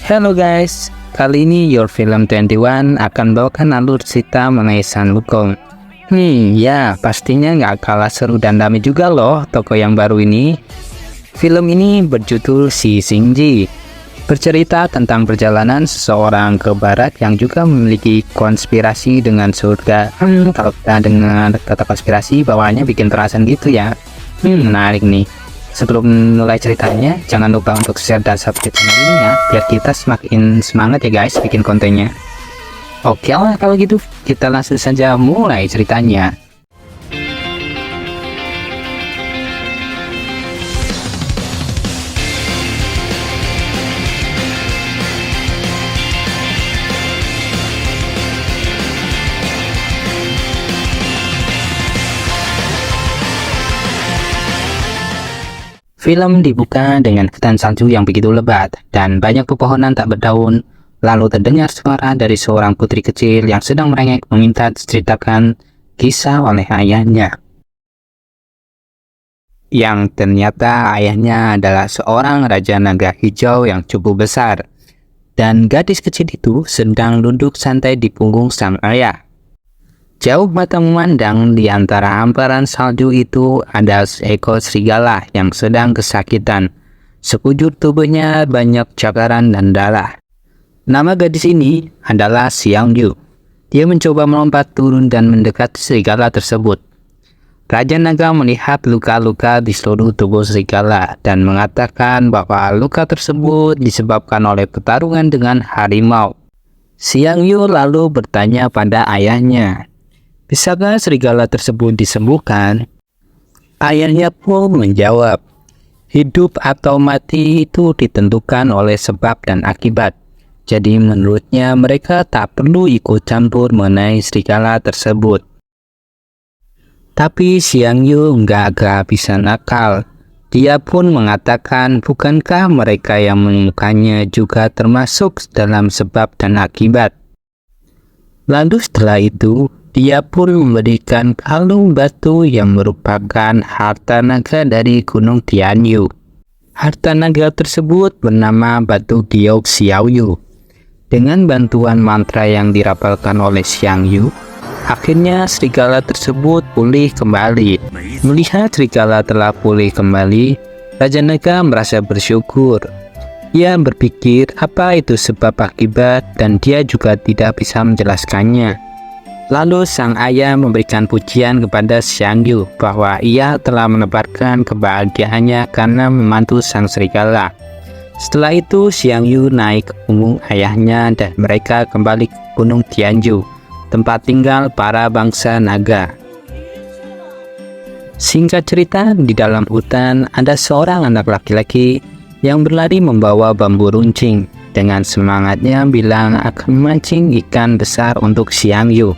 Hello guys, kali ini Your Film 21 akan bawakan alur cerita mengenai Sun Wukong. Ya, pastinya nggak kalah seru dan damai juga loh tokoh yang baru ini. Film ini berjudul Si Xingji, bercerita tentang perjalanan seseorang ke barat yang juga memiliki konspirasi dengan surga. Kalau kita dengar kata konspirasi, bawaannya bikin perasaan gitu ya. Menarik nih. Sebelum mulai ceritanya, jangan lupa untuk share dan subscribe channel ini ya, biar kita semakin semangat ya guys bikin kontennya. Oke lah kalau gitu, kita langsung saja mulai ceritanya. Film dibuka dengan hutan salju yang begitu lebat dan banyak pepohonan tak berdaun. Lalu terdengar suara dari seorang putri kecil yang sedang merengek meminta diceritakan kisah oleh ayahnya. Yang ternyata ayahnya adalah seorang raja naga hijau yang cukup besar. Dan gadis kecil itu sedang duduk santai di punggung sang ayah. Jauh mata memandang, di antara hamparan salju itu ada seekor serigala yang sedang kesakitan. Sekujur tubuhnya banyak cakaran dan darah. Nama gadis ini adalah Xiang Yu. Dia mencoba melompat turun dan mendekat serigala tersebut. Raja Naga melihat luka-luka di seluruh tubuh serigala dan mengatakan bahwa luka tersebut disebabkan oleh pertarungan dengan harimau. Xiang Yu lalu bertanya pada ayahnya, "Bisakah serigala tersebut disembuhkan?" Ayahnya pun menjawab, "Hidup atau mati itu ditentukan oleh sebab dan akibat. Jadi menurutnya mereka tak perlu ikut campur mengenai serigala tersebut." Tapi Xiang Yu nggak kehabisan akal. Dia pun mengatakan, bukankah mereka yang menemukannya juga termasuk dalam sebab dan akibat? Lalu setelah itu, dia pun memberikan kalung batu yang merupakan harta naga dari Gunung Tianyu. Harta naga tersebut bernama Batu Giok Xiaoyu. Dengan bantuan mantra yang dirapalkan oleh Xiang Yu, akhirnya serigala tersebut pulih kembali. Melihat serigala telah pulih kembali, Raja Naga merasa bersyukur. Ia berpikir apa itu sebab akibat dan dia juga tidak bisa menjelaskannya. Lalu sang ayah memberikan pujian kepada Xiang Yu bahwa ia telah menebarkan kebahagiaannya karena membantu sang serigala. Setelah itu Xiang Yu naik ke punggung ayahnya dan mereka kembali ke Gunung Tianyu, tempat tinggal para bangsa naga. Singkat cerita, di dalam hutan ada seorang anak laki-laki yang berlari membawa bambu runcing. Dengan semangatnya bilang akan memancing ikan besar untuk Xiang Yu.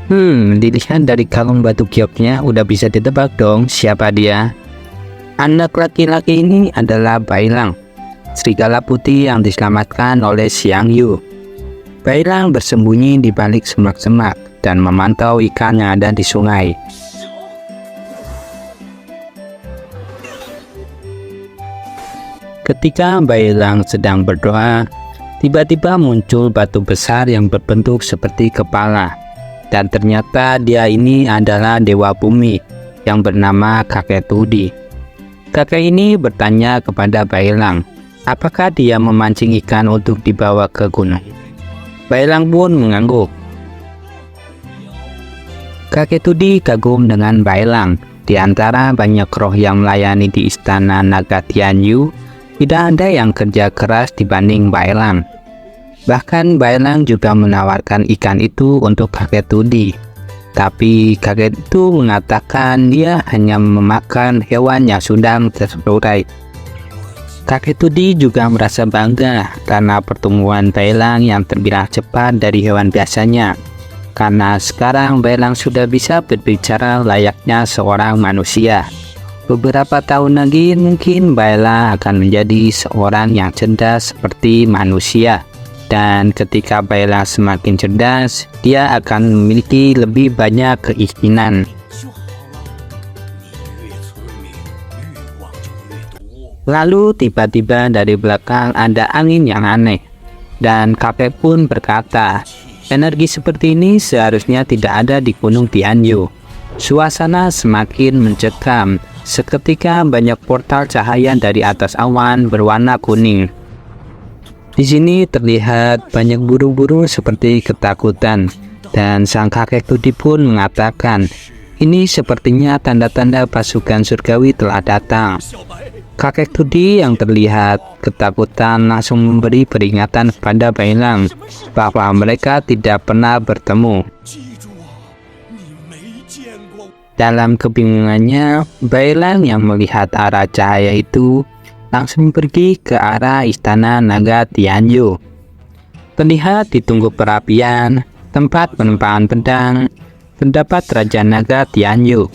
Dilihat dari kalung batu gioknya udah bisa ditebak dong siapa dia. Anak laki-laki ini adalah Bailang, serigala putih yang diselamatkan oleh Xiang Yu. Bailang bersembunyi di balik semak-semak dan memantau ikan yang ada di sungai. Ketika Bailang sedang berdoa, tiba-tiba muncul batu besar yang berbentuk seperti kepala. Dan ternyata dia ini adalah Dewa Bumi yang bernama Kakek Tudi. Kakek ini bertanya kepada Bailang, apakah dia memancing ikan untuk dibawa ke gunung? Bailang pun mengangguk. Kakek Tudi kagum dengan Bailang. Di antara banyak roh yang melayani di istana Naga Tianyu, tidak ada yang kerja keras dibanding Bailang. Bahkan Bailang juga menawarkan ikan itu untuk kakek Tudi. Tapi kakek itu mengatakan dia hanya memakan hewan yang sudah terurai. Kakek Tudi juga merasa bangga karena pertumbuhan Bailang yang terbilang cepat dari hewan biasanya. Karena sekarang Bailang sudah bisa berbicara layaknya seorang manusia. Beberapa tahun lagi mungkin Bailang akan menjadi seorang yang cerdas seperti manusia. Dan ketika Bailang semakin cerdas, dia akan memiliki lebih banyak keinginan. Lalu tiba-tiba dari belakang ada angin yang aneh, dan kakek pun berkata, energi seperti ini seharusnya tidak ada di Gunung Tianyu. Suasana semakin mencekam. Seketika banyak portal cahaya dari atas awan berwarna kuning. Di sini terlihat banyak burung-burung seperti ketakutan, dan sang kakek Tudi pun mengatakan, ini sepertinya tanda-tanda pasukan surgawi telah datang. Kakek Tudi yang terlihat ketakutan langsung memberi peringatan kepada Bailang bahwa mereka tidak pernah bertemu. Dalam kebingungannya, Bailang yang melihat arah cahaya itu langsung pergi ke arah istana naga Tianyu. Terlihat di tunggu perapian, tempat penempaan pedang, terdapat Raja Naga Tianyu.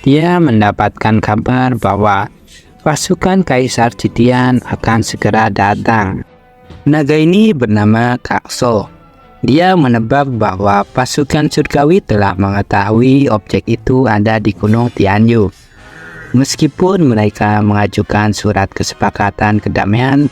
Dia mendapatkan kabar bahwa pasukan Kaisar Citian akan segera datang. Naga ini bernama Kakso. Dia menebak bahwa pasukan surgawi telah mengetahui objek itu ada di Gunung Tianyu. Meskipun mereka mengajukan surat kesepakatan kedamaian,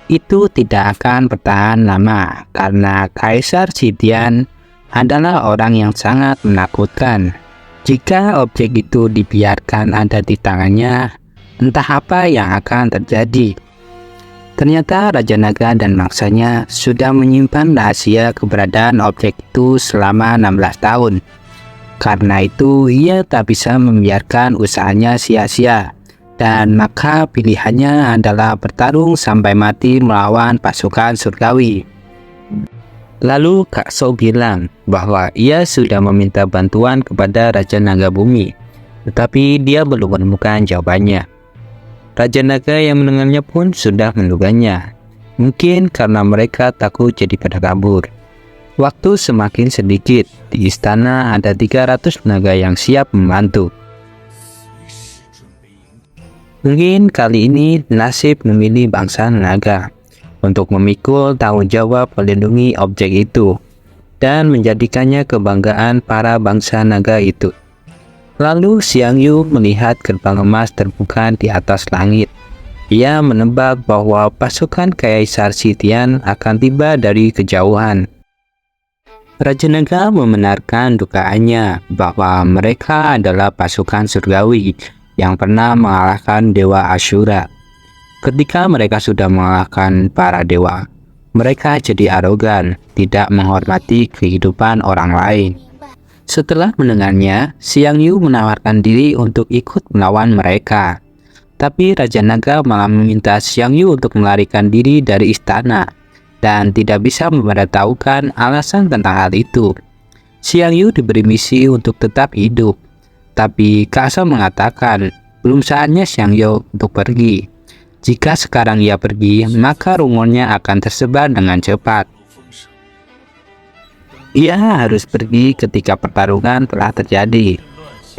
itu tidak akan bertahan lama karena Kaisar Citian adalah orang yang sangat menakutkan. Jika objek itu dibiarkan ada di tangannya, entah apa yang akan terjadi. Ternyata Raja Naga dan mangsanya sudah menyimpan rahasia keberadaan objek itu selama 16 tahun. Karena itu, ia tak bisa membiarkan usahanya sia-sia, dan maka pilihannya adalah bertarung sampai mati melawan pasukan surgawi. Lalu Kakso bilang bahwa ia sudah meminta bantuan kepada Raja Naga Bumi, tetapi dia belum menemukan jawabannya. Raja Naga yang mendengarnya pun sudah menduganya, mungkin karena mereka takut jadi pada kabur. Waktu semakin sedikit, di istana ada 300 naga yang siap membantu. Mungkin kali ini nasib memilih bangsa naga untuk memikul tanggung jawab melindungi objek itu dan menjadikannya kebanggaan para bangsa naga itu. Lalu Xiangyu melihat gerbang emas terbuka di atas langit. Ia menebak bahwa pasukan Kaisar Citian akan tiba dari kejauhan. Raja Naga membenarkan dugaannya bahwa mereka adalah pasukan surgawi yang pernah mengalahkan Dewa Ashura. Ketika mereka sudah mengalahkan para dewa, mereka jadi arogan, tidak menghormati kehidupan orang lain. Setelah mendengarnya, Xiangyu menawarkan diri untuk ikut melawan mereka. Tapi Raja Naga malah meminta Xiangyu untuk melarikan diri dari istana dan tidak bisa memberitahukan alasan tentang hal itu. Xiangyu diberi misi untuk tetap hidup, tapi Kakso mengatakan belum saatnya Xiangyu untuk pergi. Jika sekarang ia pergi, maka rumornya akan tersebar dengan cepat. Ia harus pergi ketika pertarungan telah terjadi.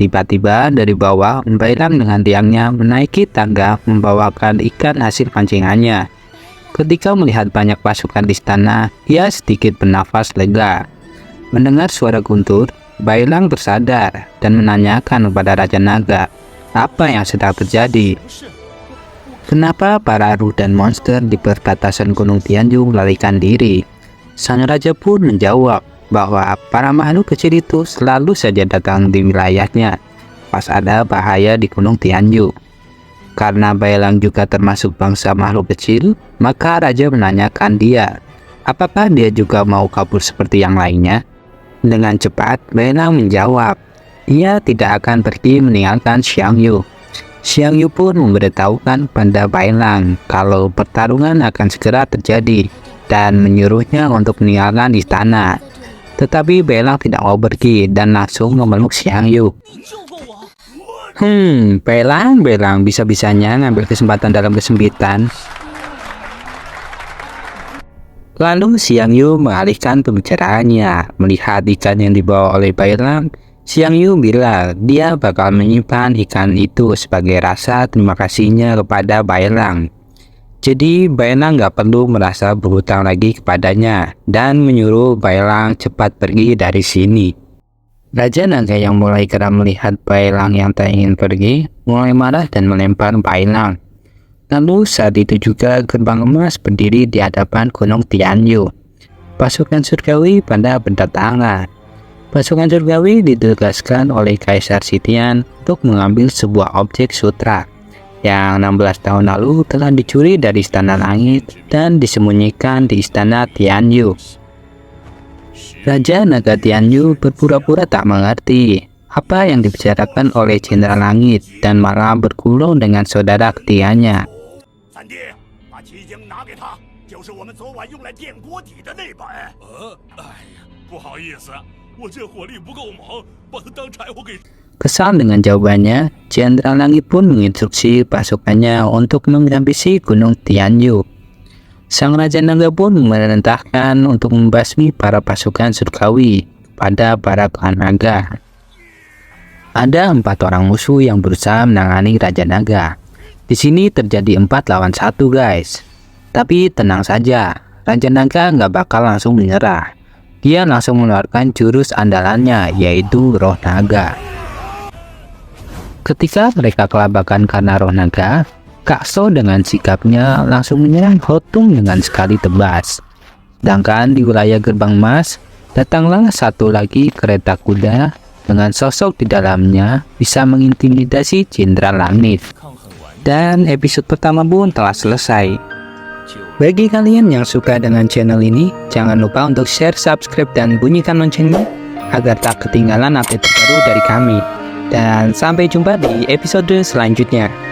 Tiba-tiba dari bawah, Bailang dengan tiangnya menaiki tangga membawakan ikan hasil pancingannya. Ketika melihat banyak pasukan di istana, ia sedikit bernafas lega. Mendengar suara guntur, Bailang tersadar dan menanyakan kepada Raja Naga apa yang sedang terjadi. Kenapa para ruh dan monster di perbatasan Gunung Tianyu melarikan diri? Sang raja pun menjawab bahwa para makhluk kecil itu selalu saja datang di wilayahnya pas ada bahaya di Gunung Tianyu. Karena Bailang juga termasuk bangsa makhluk kecil, maka raja menanyakan dia, apakah dia juga mau kabur seperti yang lainnya? Dengan cepat, Bailang menjawab, ia tidak akan pergi meninggalkan Xiangyu. Xiangyu pun memberitahukan pada Bailang kalau pertarungan akan segera terjadi dan menyuruhnya untuk meninggalkan istana. Tetapi Bailang tidak mau pergi dan langsung memeluk Xiangyu. Bailang bisa-bisanya ngambil kesempatan dalam kesempitan. Lalu Xiangyu mengalihkan pembicaraannya. Melihat ikan yang dibawa oleh Bailang, Xiangyu bilang dia bakal menyimpan ikan itu sebagai rasa terima kasihnya kepada Bailang. Jadi Bailang gak perlu merasa berhutang lagi kepadanya dan menyuruh Bailang cepat pergi dari sini. Raja Naga yang mulai geram melihat Bailang yang tak ingin pergi, mulai marah dan melempar Bailang. Lalu saat itu juga gerbang emas berdiri di hadapan Gunung Tianyu. Pasukan surgawi pada berdatangan. Pasukan surgawi ditugaskan oleh Kaisar Sitian untuk mengambil sebuah objek sutra yang 16 tahun lalu telah dicuri dari Istana Langit dan disembunyikan di Istana Tianyu. Raja Naga Tianyu berpura-pura tak mengerti apa yang dibicarakan oleh Jenderal Langit dan malah bergulung dengan saudara ketiganya. Kesal dengan jawabannya, Jenderal Langit pun menginstruksi pasukannya untuk menghabisi Gunung Tianyu. Sang Raja Naga pun memerintahkan untuk membasmi para pasukan surgawi pada para klan naga. Ada 4 orang musuh yang berusaha menangani Raja Naga. Di sini terjadi 4 lawan 1 guys. Tapi tenang saja, Raja Naga nggak bakal langsung menyerah. Dia langsung mengeluarkan jurus andalannya, yaitu Roh Naga. Ketika mereka kelabakan karena Roh Naga, Kak So dengan sikapnya langsung menyerang Hotung dengan sekali tebas. Sedangkan di wilayah Gerbang Emas, datanglah satu lagi kereta kuda dengan sosok di dalamnya bisa mengintimidasi Jenderal Langit. Dan episode pertama pun telah selesai. Bagi kalian yang suka dengan channel ini, jangan lupa untuk share, subscribe, dan bunyikan loncengnya agar tak ketinggalan update terbaru dari kami. Dan sampai jumpa di episode selanjutnya.